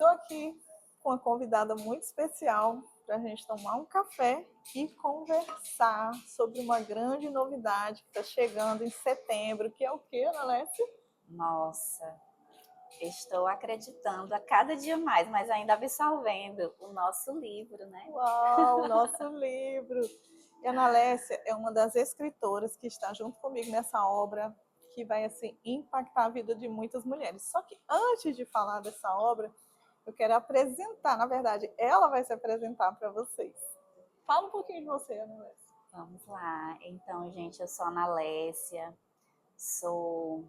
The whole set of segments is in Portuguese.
Estou aqui com uma convidada muito especial para a gente tomar um café e conversar sobre uma grande novidade que está chegando em setembro, que é o quê, Ana Lécia? Nossa, estou acreditando a cada dia mais, mas ainda absorvendo o nosso livro, né? Uau, o nosso livro! E a Ana Lécia é uma das escritoras que está junto comigo nessa obra que vai assim impactar a vida de muitas mulheres. Só que antes de falar dessa obra, eu quero apresentar, na verdade, ela vai se apresentar para vocês. Fala um pouquinho de você, Ana Lécia. Vamos lá. Então, gente, eu sou Ana Lécia, sou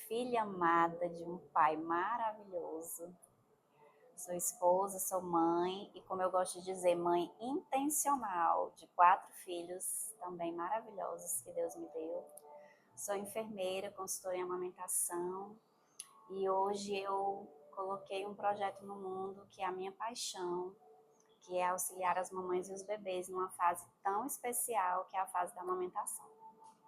filha amada de um pai maravilhoso. Sou esposa, sou mãe e, como eu gosto de dizer, mãe intencional de 4 filhos também maravilhosos que Deus me deu. Sou enfermeira, consultora em amamentação e hoje eu coloquei um projeto no mundo que é a minha paixão, que é auxiliar as mamães e os bebês numa fase tão especial que é a fase da amamentação.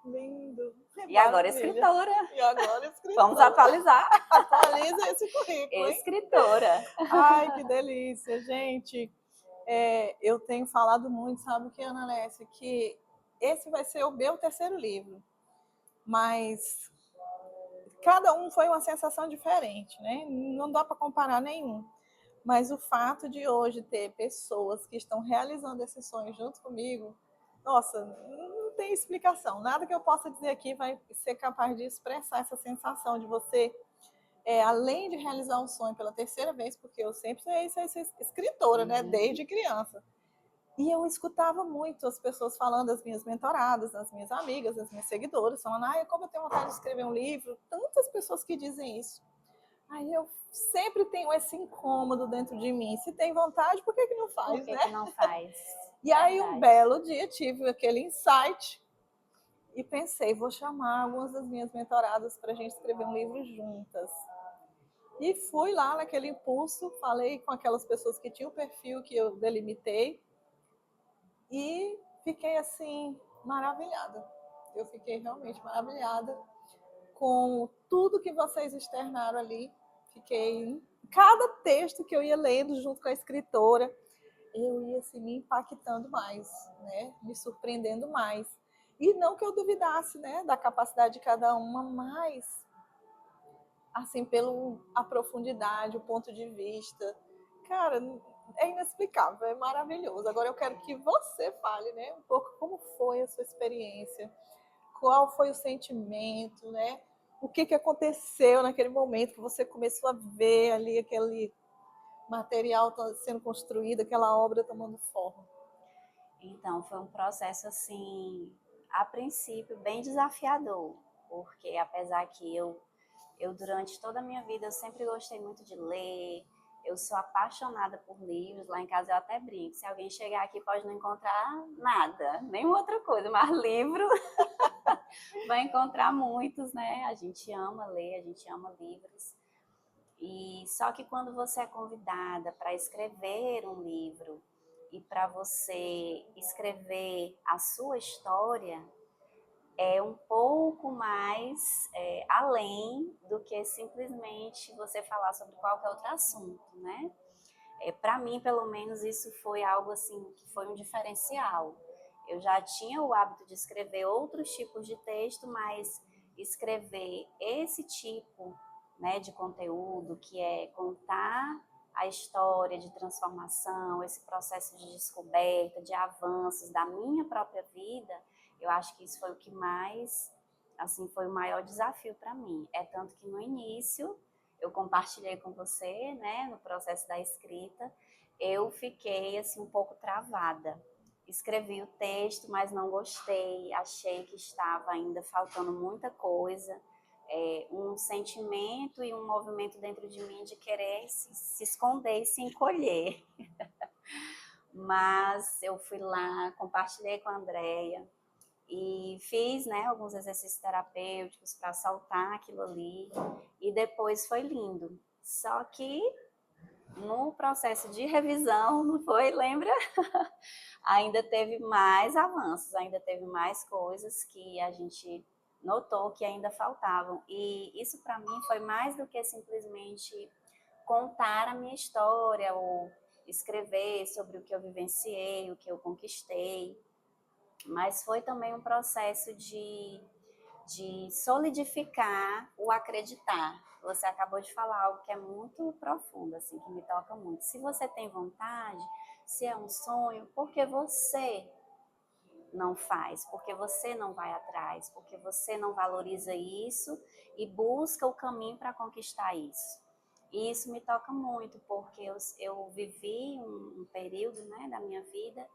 Lindo. E agora Maravilha. escritora. E agora escritora. Vamos atualizar. Atualiza esse currículo, hein? Escritora. Ai, que delícia, gente. Eu tenho falado muito, sabe o que, Ana Lécia? Que esse vai ser o meu terceiro livro. Mas cada um foi uma sensação diferente, né? Não dá para comparar nenhum. Mas o fato de hoje ter pessoas que estão realizando esse sonho junto comigo, nossa, não tem explicação. Nada que eu possa dizer aqui vai ser capaz de expressar essa sensação de você, além de realizar um sonho pela terceira vez, porque eu sempre ser escritora, né? Desde criança. E eu escutava muito as pessoas falando, as minhas mentoradas, as minhas amigas, as minhas seguidoras, falando, como eu tenho vontade de escrever um livro. Tantas pessoas que dizem isso. Aí eu sempre tenho esse incômodo dentro de mim. Se tem vontade, por que não faz, Por que né? que não faz? E aí um belo dia tive aquele insight e pensei, vou chamar algumas das minhas mentoradas para a gente escrever um livro juntas. E fui lá naquele impulso, falei com aquelas pessoas que tinham o perfil que eu delimitei e fiquei assim, maravilhada. Eu fiquei realmente maravilhada com tudo que vocês externaram ali. Fiquei. Cada texto que eu ia lendo junto com a escritora, eu ia assim, me impactando mais, né? Me surpreendendo mais. E não que eu duvidasse, né, da capacidade de cada uma, mas assim, a profundidade, o ponto de vista. Cara, é inexplicável, é maravilhoso. Agora eu quero que você fale, né, um pouco como foi a sua experiência, qual foi o sentimento, né? O que aconteceu naquele momento que você começou a ver ali aquele material sendo construído, aquela obra tomando forma? Então, foi um processo, assim, a princípio, bem desafiador, porque apesar que eu durante toda a minha vida, eu sempre gostei muito de ler, eu sou apaixonada por livros, lá em casa eu até brinco, se alguém chegar aqui pode não encontrar nada, nenhuma outra coisa, mas livro vai encontrar muitos, né? A gente ama ler, a gente ama livros. E só que quando você é convidada para escrever um livro e para você escrever a sua história, é um pouco mais além do que simplesmente você falar sobre qualquer outro assunto, né? Para mim, pelo menos, isso foi algo assim que foi um diferencial. Eu já tinha o hábito de escrever outros tipos de texto, mas escrever esse tipo, né, de conteúdo, que é contar a história de transformação, esse processo de descoberta, de avanços da minha própria vida, eu acho que isso foi o que mais, assim, foi o maior desafio para mim. É tanto que no início eu compartilhei com você, né, no processo da escrita, eu fiquei assim um pouco travada. Escrevi o texto, mas não gostei, achei que estava ainda faltando muita coisa, um sentimento e um movimento dentro de mim de querer se esconder e se encolher. Mas eu fui lá, compartilhei com a Andréia e fiz, né, alguns exercícios terapêuticos para soltar aquilo ali e depois foi lindo. Só que no processo de revisão, não foi, lembra? Ainda teve mais avanços, ainda teve mais coisas que a gente notou que ainda faltavam. E isso para mim foi mais do que simplesmente contar a minha história, ou escrever sobre o que eu vivenciei, o que eu conquistei. Mas foi também um processo de solidificar o acreditar. Você acabou de falar algo que é muito profundo, assim, que me toca muito. Se você tem vontade, se é um sonho, por que você não faz? Porque você não vai atrás? Porque você não valoriza isso e busca o caminho para conquistar isso? E isso me toca muito, porque eu vivi um período, né, da minha vida,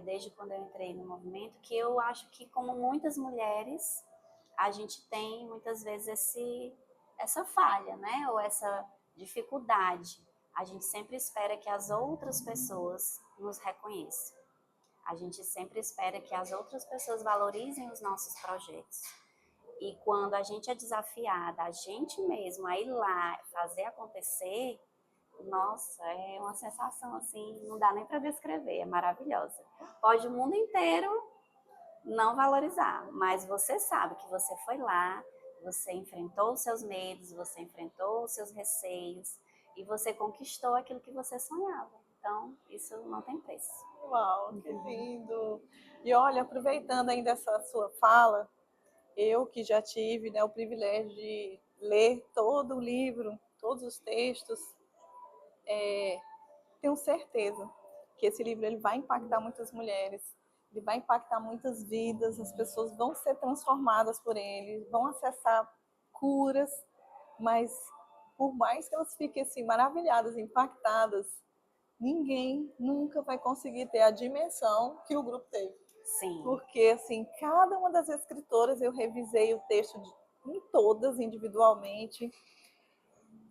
desde quando eu entrei no movimento, que eu acho que, como muitas mulheres, a gente tem muitas vezes essa falha, né, ou essa dificuldade. A gente sempre espera que as outras pessoas nos reconheçam. A gente sempre espera que as outras pessoas valorizem os nossos projetos. E quando a gente é desafiada, a gente mesmo a ir lá fazer acontecer, nossa, é uma sensação assim, não dá nem para descrever, é maravilhosa. Pode o mundo inteiro não valorizar, mas você sabe que você foi lá, você enfrentou os seus medos, você enfrentou os seus receios e você conquistou aquilo que você sonhava. Então, isso não tem preço. Uau, que lindo! E olha, aproveitando ainda essa sua fala, eu que já tive, né, o privilégio de ler todo o livro, todos os textos, tenho certeza que esse livro ele vai impactar muitas mulheres, ele vai impactar muitas vidas, as pessoas vão ser transformadas por ele, vão acessar curas, mas por mais que elas fiquem assim maravilhadas, impactadas, ninguém nunca vai conseguir ter a dimensão que o grupo teve. Sim. Porque, assim, cada uma das escritoras eu revisei o texto em todas individualmente.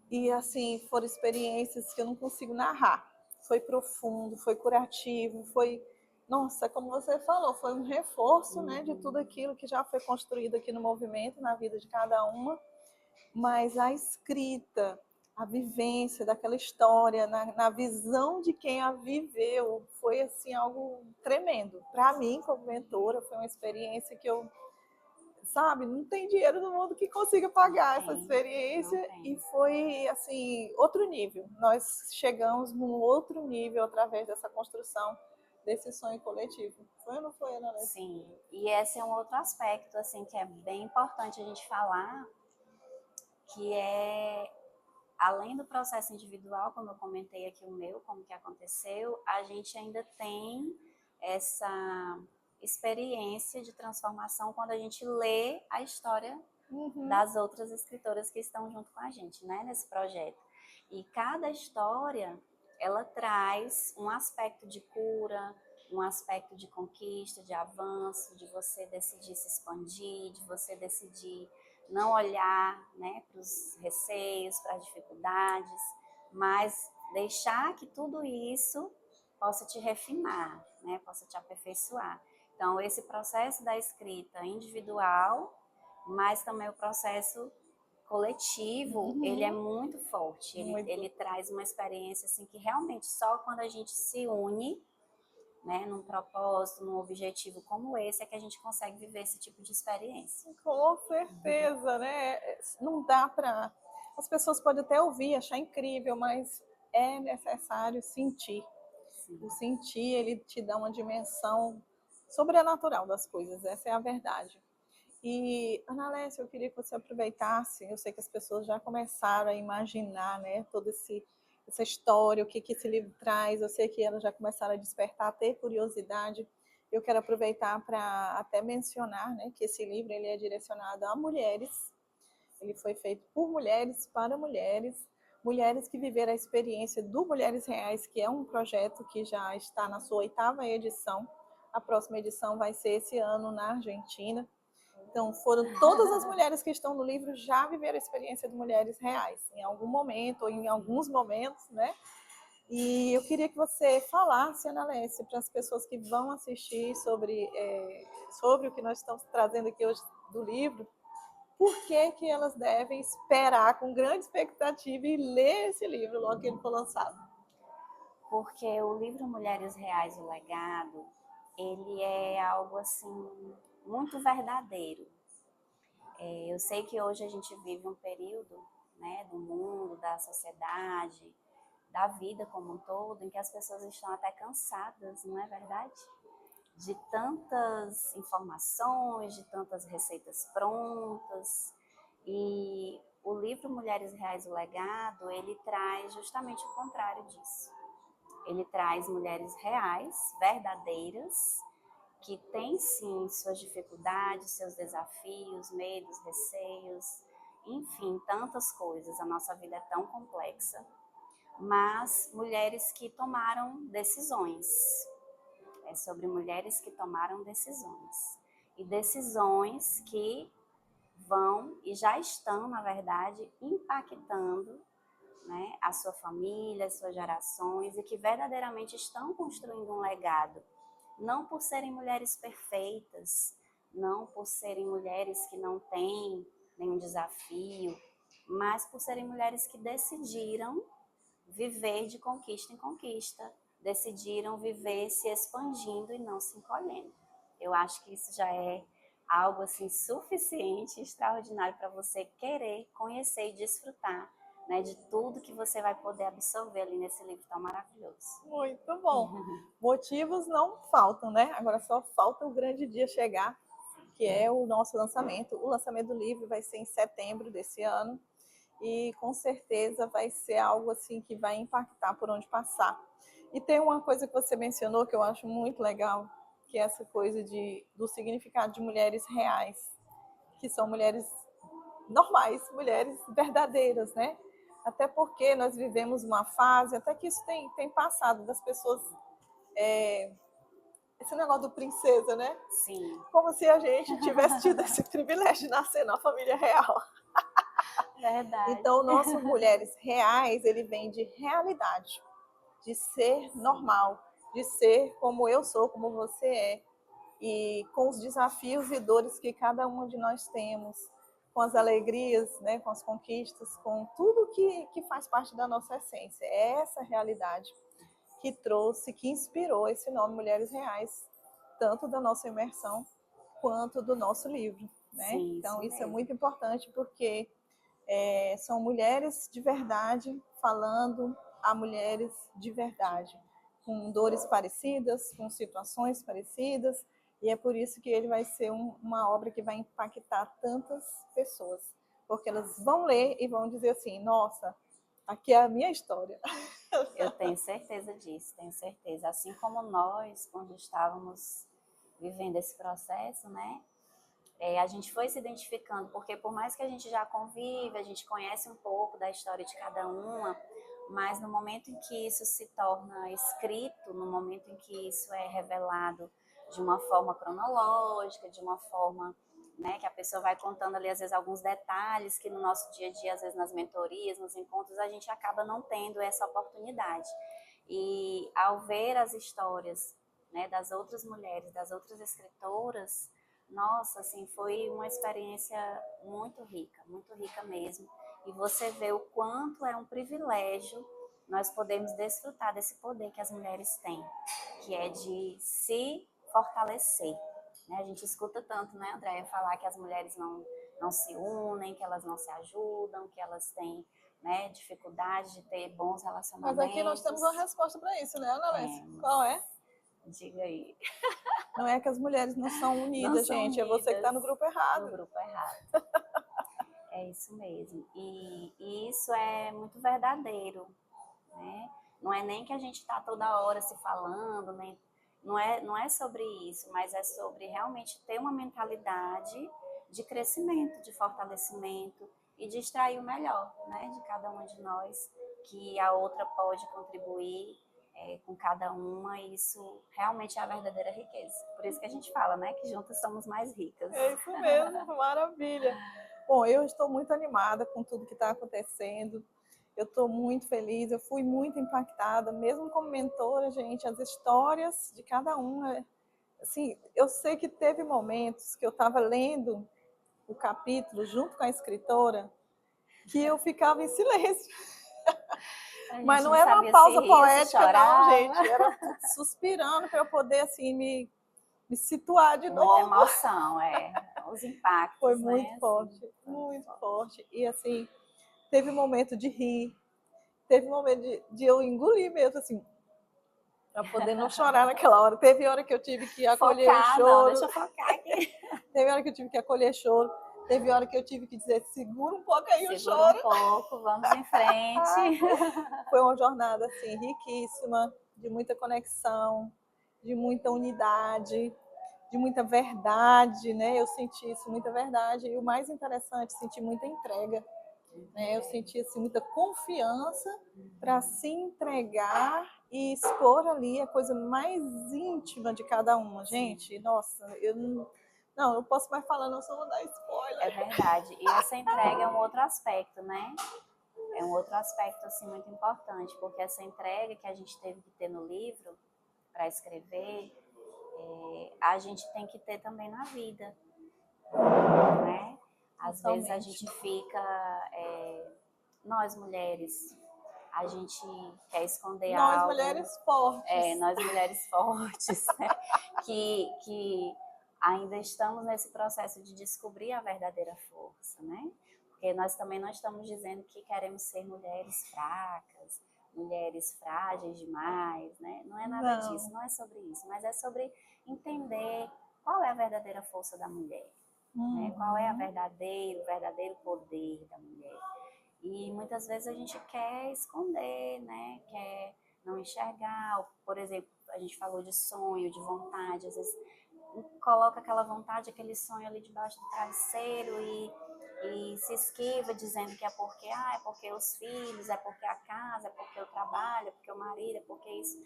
E, assim, foram experiências que eu não consigo narrar. Foi profundo, foi curativo, foi. Nossa, como você falou, foi um reforço, né, de tudo aquilo que já foi construído aqui no movimento, na vida de cada uma. Mas a escrita, a vivência daquela história, na visão de quem a viveu, foi assim algo tremendo. Para mim, como mentora, foi uma experiência que eu, sabe, não tem dinheiro no mundo que consiga pagar essa experiência e foi assim outro nível. Nós chegamos num outro nível através dessa construção desse sonho coletivo. Foi ou não foi, Ana Lessa? Sim. E esse é um outro aspecto assim que é bem importante a gente falar, que é, além do processo individual, como eu comentei aqui o meu, como que aconteceu, a gente ainda tem essa experiência de transformação quando a gente lê a história das outras escritoras que estão junto com a gente, né, nesse projeto. E cada história, ela traz um aspecto de cura, um aspecto de conquista, de avanço, de você decidir se expandir, de você decidir não olhar, né, para os receios, para as dificuldades, mas deixar que tudo isso possa te refinar, né, possa te aperfeiçoar. Então, esse processo da escrita individual, mas também o processo coletivo, ele é muito forte. Ele traz uma experiência assim que realmente só quando a gente se une, né, num propósito, num objetivo como esse, é que a gente consegue viver esse tipo de experiência. Com certeza, né? Não dá para. As pessoas podem até ouvir, achar incrível, mas é necessário sentir. Sim. O sentir, ele te dá uma dimensão sobrenatural das coisas, essa é a verdade. E, Ana Lécia, eu queria que você aproveitasse, eu sei que as pessoas já começaram a imaginar, né, toda essa história, o que esse livro traz, eu sei que elas já começaram a despertar, a ter curiosidade. Eu quero aproveitar para até mencionar, né, que esse livro ele é direcionado a mulheres, ele foi feito por mulheres, para mulheres, mulheres que viveram a experiência do Mulheres Reais, que é um projeto que já está na sua 8ª edição, a próxima edição vai ser esse ano na Argentina. Então, foram todas as mulheres que estão no livro já viveram a experiência de mulheres reais, em algum momento ou em alguns momentos, né? E eu queria que você falasse, Ana Lécia, para as pessoas que vão assistir sobre o que nós estamos trazendo aqui hoje do livro, por que elas devem esperar com grande expectativa e ler esse livro logo que ele for lançado? Porque o livro Mulheres Reais, o Legado, ele é algo assim muito verdadeiro. Eu sei que hoje a gente vive um período, né, do mundo, da sociedade, da vida como um todo, em que as pessoas estão até cansadas, não é verdade? De tantas informações, de tantas receitas prontas. E o livro Mulheres Reais, o Legado, ele traz justamente o contrário disso. Ele traz mulheres reais, verdadeiras, que têm sim suas dificuldades, seus desafios, medos, receios, enfim, tantas coisas. A nossa vida é tão complexa, mas mulheres que tomaram decisões. É sobre mulheres que tomaram decisões. E decisões que vão e já estão, na verdade, impactando, né, a sua família, as suas gerações, e que verdadeiramente estão construindo um legado. Não por serem mulheres perfeitas, não por serem mulheres que não têm nenhum desafio, mas por serem mulheres que decidiram viver de conquista em conquista, decidiram viver se expandindo e não se encolhendo. Eu acho que isso já é algo assim suficiente, extraordinário para você querer conhecer e desfrutar, né, de tudo que você vai poder absorver ali nesse livro tão maravilhoso. Muito bom. Motivos não faltam, né? Agora só falta o grande dia chegar, que é o nosso lançamento. O lançamento do livro vai ser em setembro desse ano e com certeza vai ser algo assim que vai impactar por onde passar. E tem uma coisa que você mencionou que eu acho muito legal, que é essa coisa do significado de mulheres reais, que são mulheres normais, mulheres verdadeiras, né? Até porque nós vivemos uma fase, até que isso tem passado, das pessoas, esse negócio do princesa, né? Sim. Como se a gente tivesse tido esse privilégio de nascer na família real. Verdade. Então, o nosso Mulheres Reais, ele vem de realidade, de ser normal, de ser como eu sou, como você é, e com os desafios e dores que cada uma de nós temos, com as alegrias, né, com as conquistas, com tudo que faz parte da nossa essência. É essa realidade que trouxe, que inspirou esse nome Mulheres Reais, tanto da nossa imersão quanto do nosso livro, né? Sim, Então, isso é mesmo. muito importante porque são mulheres de verdade falando a mulheres de verdade, com dores parecidas, com situações parecidas, e é por isso que ele vai ser uma obra que vai impactar tantas pessoas, porque elas vão ler e vão dizer assim, nossa, aqui é a minha história. Eu tenho certeza disso, tenho certeza. Assim como nós, quando estávamos vivendo esse processo, né? A gente foi se identificando, porque por mais que a gente já convive, a gente conhece um pouco da história de cada uma, mas no momento em que isso se torna escrito, no momento em que isso é revelado de uma forma cronológica, de uma forma, né, que a pessoa vai contando ali, às vezes, alguns detalhes que no nosso dia a dia, às vezes nas mentorias, nos encontros, a gente acaba não tendo essa oportunidade. E ao ver as histórias, né, das outras mulheres, das outras escritoras, nossa, assim, foi uma experiência muito rica mesmo. E você vê o quanto é um privilégio nós podemos desfrutar desse poder que as mulheres têm, que é de se fortalecer. Né? A gente escuta tanto, né, Andréia, falar que as mulheres não se unem, que elas não se ajudam, que elas têm, né, dificuldade de ter bons relacionamentos. Mas aqui nós temos uma resposta para isso, né, Ana Alessia? Qual é? Diga aí. Não é que as mulheres não são unidas, não são gente, unidas, é você que está no grupo errado. No grupo errado. É isso mesmo. E isso é muito verdadeiro, né? Não é nem que a gente está toda hora se falando, nem, não é sobre isso, mas é sobre realmente ter uma mentalidade de crescimento, de fortalecimento e de extrair o melhor, né, de cada uma de nós, que a outra pode contribuir com cada uma, e isso realmente é a verdadeira riqueza. Por isso que a gente fala, né, que juntas somos mais ricas. É isso mesmo, maravilha. Bom, eu estou muito animada com tudo que está acontecendo. Eu estou muito feliz, eu fui muito impactada, mesmo como mentora, gente, as histórias de cada uma. Assim, eu sei que teve momentos que eu estava lendo o capítulo junto com a escritora, que eu ficava em silêncio. Mas não era uma pausa poética, não, gente. Era suspirando para eu poder assim, me situar de novo. Muita emoção, os impactos. Foi muito né? forte, assim, muito forte. E assim, teve momento de rir, teve momento de eu engolir mesmo, assim, para poder não chorar naquela hora. Teve hora que eu tive que acolher o choro. Não, deixa eu focar aqui. Teve hora que eu tive que acolher choro. Teve hora que eu tive que dizer, segura um pouco aí o Segura choro. um pouco, vamos em frente. Foi uma jornada, assim, riquíssima, de muita conexão, de muita unidade, de muita verdade, né? Eu senti isso, muita verdade. E o mais interessante, senti muita entrega. Né? Eu senti assim, muita confiança para se entregar e expor ali a coisa mais íntima de cada uma. Gente, nossa, eu não posso mais falar, não, só vou dar spoiler. É verdade. E essa entrega é um outro aspecto, né? É um outro aspecto assim muito importante, porque essa entrega que a gente teve que ter no livro para escrever, a gente tem que ter também na vida, né? Às vezes a gente fica, nós mulheres, a gente quer esconder nós, algo. Mulheres fortes. Nós mulheres fortes, né? que ainda estamos nesse processo de descobrir a verdadeira força, né? Porque nós também não estamos dizendo que queremos ser mulheres fracas, mulheres frágeis demais, né? Não é nada disso, não é sobre isso, mas é sobre entender qual é a verdadeira força da mulher, né? Qual é o verdadeiro poder da mulher. E muitas vezes a gente quer esconder, né? Quer não enxergar. Por exemplo, a gente falou de sonho, de vontade. Às vezes coloca aquela vontade, aquele sonho ali debaixo do travesseiro e se esquiva dizendo que é porque os filhos, é porque a casa, é porque o trabalho, é porque o marido, é porque isso.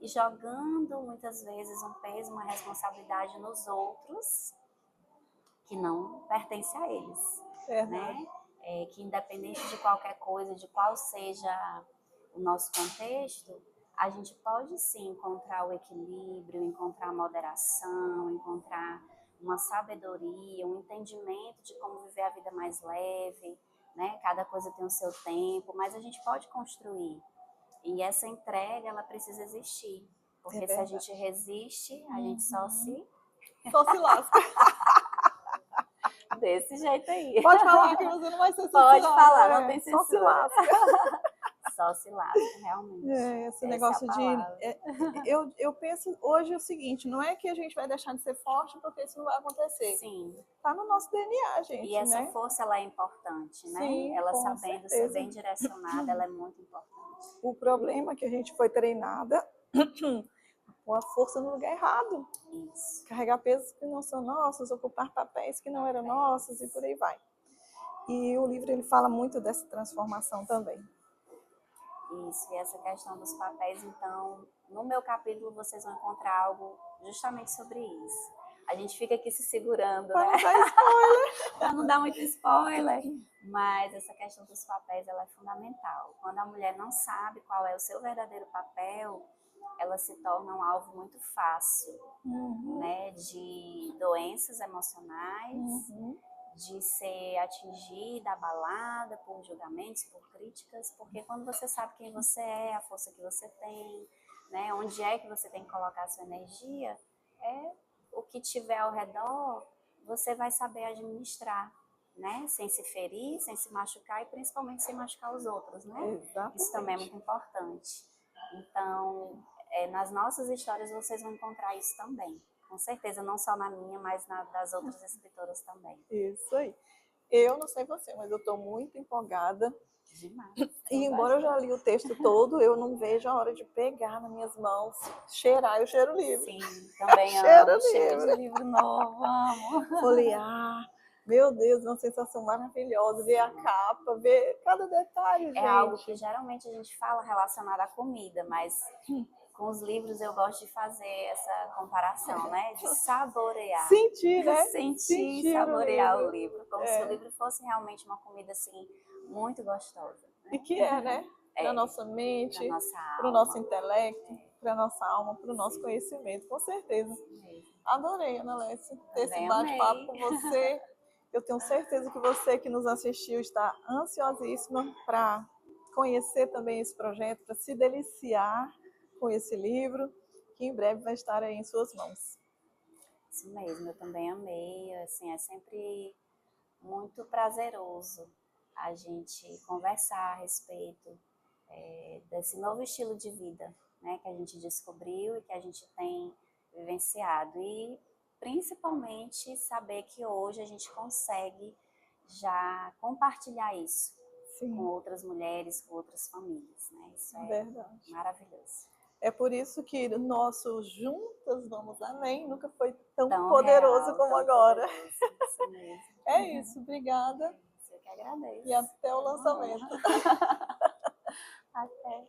E jogando muitas vezes um peso, uma responsabilidade nos outros que não pertence a eles, né? Que independente de qualquer coisa, de qual seja o nosso contexto, a gente pode sim encontrar o equilíbrio, encontrar a moderação, encontrar uma sabedoria, um entendimento de como viver a vida mais leve, né? Cada coisa tem o seu tempo, mas a gente pode construir. E essa entrega, ela precisa existir. Porque se a gente resiste, a gente só se lasca. Desse jeito aí. Pode falar que você não vai ser censurada. Pode falar, não tem censura. Só se lasca. Só se lasca, realmente. Esse negócio eu penso hoje o seguinte, não é que a gente vai deixar de ser forte porque isso não vai acontecer. Sim. Tá no nosso DNA, gente, e essa né? força, ela é importante, né? Sim, ela com sabendo certeza. ser bem direcionada, ela é muito importante. O problema é que a gente foi treinada com a força no lugar errado. Isso. Carregar pesos que não são nossos, ocupar papéis que não eram nossos e por aí vai. E o livro ele fala muito dessa transformação também. Isso, e essa questão dos papéis, então, no meu capítulo vocês vão encontrar algo justamente sobre isso. A gente fica aqui se segurando, Para né? não dar spoiler. Para não dar muito spoiler. Mas essa questão dos papéis, ela é fundamental. Quando a mulher não sabe qual é o seu verdadeiro papel, ela se torna um alvo muito fácil, né? De doenças emocionais, de ser atingida, abalada por julgamentos, por críticas, porque quando você sabe quem você é, a força que você tem, né, onde é que você tem que colocar a sua energia, o que tiver ao redor, você vai saber administrar, né, sem se ferir, sem se machucar e principalmente sem machucar os outros, né? Exatamente. Isso também é muito importante. Então, nas nossas histórias vocês vão encontrar isso também. Com certeza, não só na minha, mas das outras escritoras também. Isso aí. Eu não sei você, mas eu estou muito empolgada. Demais. E embora eu já li o texto todo, eu não vejo a hora de pegar nas minhas mãos, cheirar, eu cheiro o livro. Sim, também amo. Cheiro de livro novo, amo. Falei, meu Deus, uma sensação maravilhosa, ver a capa, ver cada detalhe, gente. É algo que geralmente a gente fala relacionado à comida, mas com os livros eu gosto de fazer essa comparação, né? De saborear. Sentir, né? Sentir e saborear o livro. Como se o livro fosse realmente uma comida, assim, muito gostosa. Né? E que né? Para nossa mente, para o nosso intelecto, para nossa alma, para o nosso conhecimento, com certeza. Adorei, Ana Lécia, ter esse bate-papo com você. Eu tenho certeza que você que nos assistiu está ansiosíssima para conhecer também esse projeto, para se deliciar com esse livro, que em breve vai estar aí em suas mãos. Isso mesmo, eu também amei. Assim, é sempre muito prazeroso a gente conversar a respeito desse novo estilo de vida, né, que a gente descobriu e que a gente tem vivenciado. E principalmente saber que hoje a gente consegue já compartilhar isso com Sim, outras mulheres, com outras famílias, né? Isso é verdade. maravilhoso. É por isso que o nosso Juntas Vamos Além nunca foi tão Tão poderoso real, como tão agora. poderoso, isso mesmo. É isso, obrigada Eu que agradeço. e até o Foi uma lançamento. honra. Até.